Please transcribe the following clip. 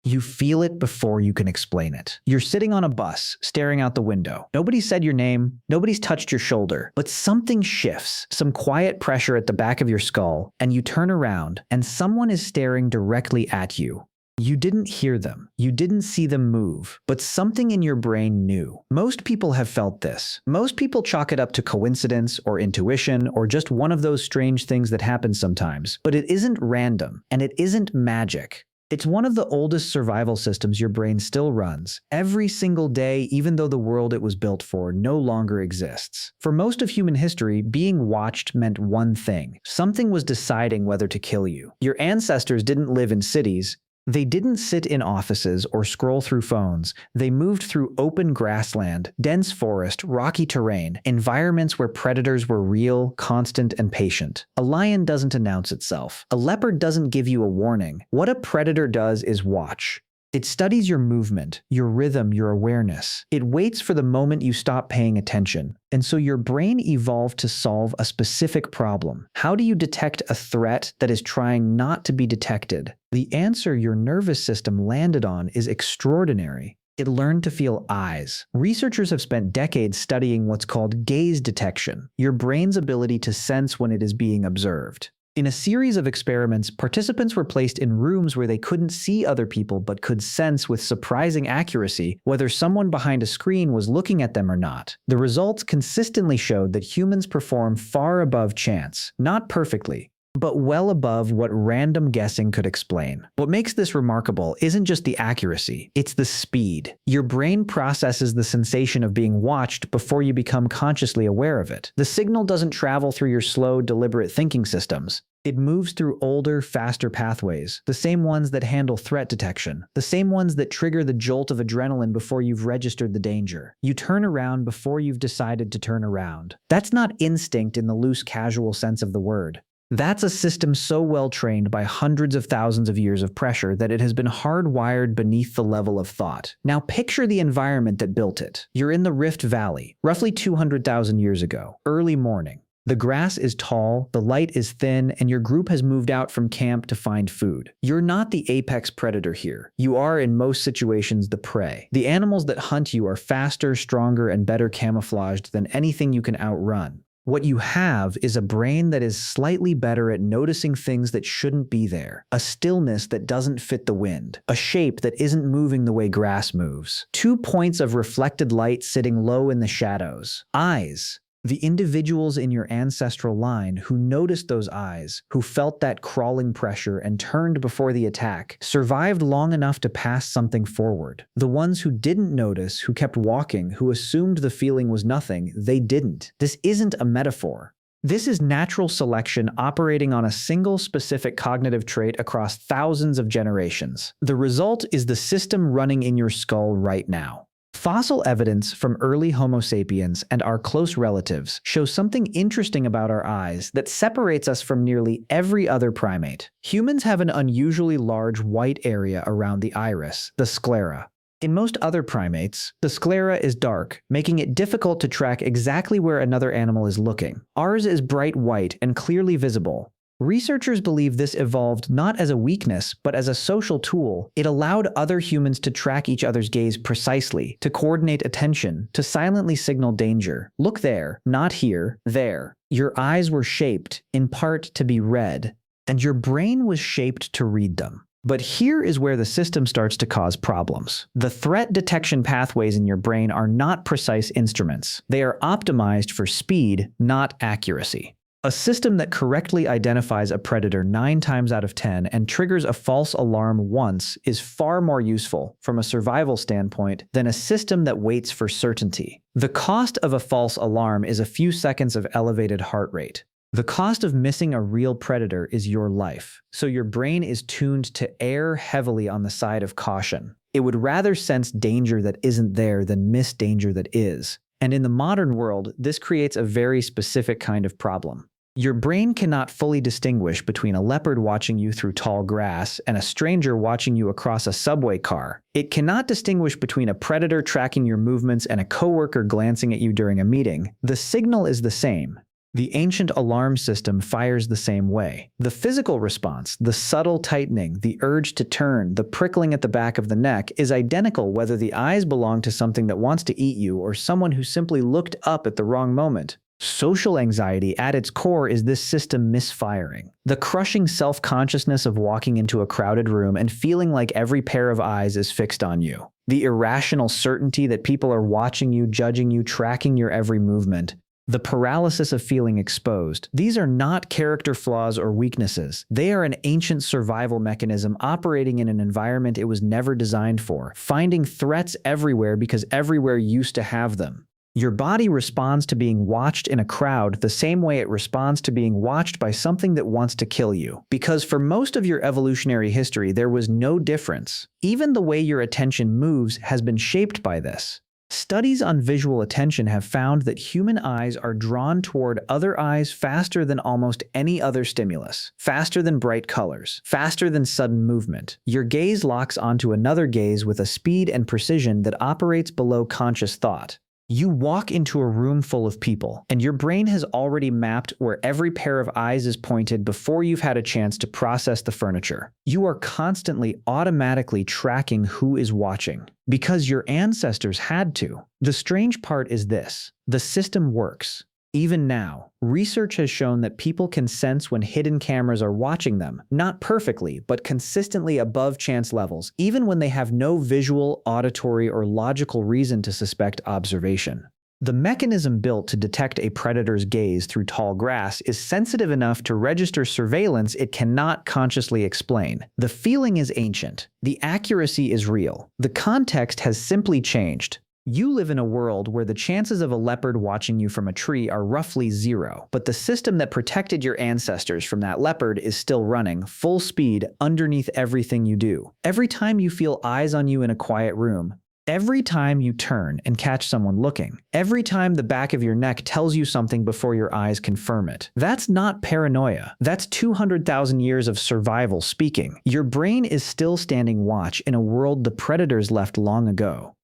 You feel it before you can explain it. You're sitting on a bus, staring out the window. Nobody said your name, nobody's touched your shoulder, but something shifts, some quiet pressure at the back of your skull, and you turn around, and someone is staring directly at you. You didn't hear them. You didn't see them move, but something in your brain knew. Most people have felt this. Most people chalk it up to coincidence or intuition or just one of those strange things that happen sometimes. But it isn't random, and it isn't magic. It's one of the oldest survival systems your brain still runs, every single day, even though the world it was built for no longer exists. For most of human history, being watched meant one thing. Something was deciding whether to kill you. Your ancestors didn't live in cities. They didn't sit in offices or scroll through phones. They moved through open grassland, dense forest, rocky terrain, environments where predators were real, constant, and patient. A lion doesn't announce itself. A leopard doesn't give you a warning. What a predator does is watch. It studies your movement, your rhythm, your awareness. It waits for the moment you stop paying attention. And so your brain evolved to solve a specific problem. How do you detect a threat that is trying not to be detected? The answer your nervous system landed on is extraordinary. It learned to feel eyes. Researchers have spent decades studying what's called gaze detection, your brain's ability to sense when it is being observed. In a series of experiments, participants were placed in rooms where they couldn't see other people but could sense with surprising accuracy whether someone behind a screen was looking at them or not. The results consistently showed that humans perform far above chance, not perfectly, but well above what random guessing could explain. What makes this remarkable isn't just the accuracy, it's the speed. Your brain processes the sensation of being watched before you become consciously aware of it. The signal doesn't travel through your slow, deliberate thinking systems. It moves through older, faster pathways, the same ones that handle threat detection, the same ones that trigger the jolt of adrenaline before you've registered the danger. You turn around before you've decided to turn around. That's not instinct in the loose, casual sense of the word. That's a system so well trained by hundreds of thousands of years of pressure that it has been hardwired beneath the level of thought. Now picture the environment that built it. You're in the Rift Valley, roughly 200,000 years ago, early morning. The grass is tall, the light is thin, and your group has moved out from camp to find food. You're not the apex predator here. You are, in most situations, the prey. The animals that hunt you are faster, stronger, and better camouflaged than anything you can outrun. What you have is a brain that is slightly better at noticing things that shouldn't be there, a stillness that doesn't fit the wind, a shape that isn't moving the way grass moves, 2 points of reflected light sitting low in the shadows. Eyes. The individuals in your ancestral line who noticed those eyes, who felt that crawling pressure and turned before the attack, survived long enough to pass something forward. The ones who didn't notice, who kept walking, who assumed the feeling was nothing, they didn't. This isn't a metaphor. This is natural selection operating on a single specific cognitive trait across thousands of generations. The result is the system running in your skull right now. Fossil evidence from early Homo sapiens and our close relatives shows something interesting about our eyes that separates us from nearly every other primate. Humans have an unusually large white area around the iris, the sclera. In most other primates, the sclera is dark, making it difficult to track exactly where another animal is looking. Ours is bright white and clearly visible. Researchers believe this evolved not as a weakness, but as a social tool. It allowed other humans to track each other's gaze precisely, to coordinate attention, to silently signal danger. Look there, not here, there. Your eyes were shaped, in part, to be read, and your brain was shaped to read them. But here is where the system starts to cause problems. The threat detection pathways in your brain are not precise instruments. They are optimized for speed, not accuracy. A system that correctly identifies a predator 9 times out of 10 and triggers a false alarm once is far more useful from a survival standpoint than a system that waits for certainty. The cost of a false alarm is a few seconds of elevated heart rate. The cost of missing a real predator is your life, so your brain is tuned to err heavily on the side of caution. It would rather sense danger that isn't there than miss danger that is. And in the modern world, this creates a very specific kind of problem. Your brain cannot fully distinguish between a leopard watching you through tall grass and a stranger watching you across a subway car. It cannot distinguish between a predator tracking your movements and a coworker glancing at you during a meeting. The signal is the same. The ancient alarm system fires the same way. The physical response, the subtle tightening, the urge to turn, the prickling at the back of the neck, is identical whether the eyes belong to something that wants to eat you or someone who simply looked up at the wrong moment. Social anxiety at its core is this system misfiring. The crushing self-consciousness of walking into a crowded room and feeling like every pair of eyes is fixed on you. The irrational certainty that people are watching you, judging you, tracking your every movement. The paralysis of feeling exposed. These are not character flaws or weaknesses. They are an ancient survival mechanism operating in an environment it was never designed for, finding threats everywhere because everywhere used to have them. Your body responds to being watched in a crowd the same way it responds to being watched by something that wants to kill you. Because for most of your evolutionary history, there was no difference. Even the way your attention moves has been shaped by this. Studies on visual attention have found that human eyes are drawn toward other eyes faster than almost any other stimulus, faster than bright colors, faster than sudden movement. Your gaze locks onto another gaze with a speed and precision that operates below conscious thought. You walk into a room full of people, and your brain has already mapped where every pair of eyes is pointed before you've had a chance to process the furniture. You are constantly automatically tracking who is watching, because your ancestors had to. The strange part is this: the system works. Even now, research has shown that people can sense when hidden cameras are watching them, not perfectly, but consistently above chance levels, even when they have no visual, auditory, or logical reason to suspect observation. The mechanism built to detect a predator's gaze through tall grass is sensitive enough to register surveillance it cannot consciously explain. The feeling is ancient. The accuracy is real. The context has simply changed. You live in a world where the chances of a leopard watching you from a tree are roughly zero, but the system that protected your ancestors from that leopard is still running, full speed, underneath everything you do. Every time you feel eyes on you in a quiet room, every time you turn and catch someone looking, every time the back of your neck tells you something before your eyes confirm it. That's not paranoia. That's 200,000 years of survival speaking. Your brain is still standing watch in a world the predators left long ago.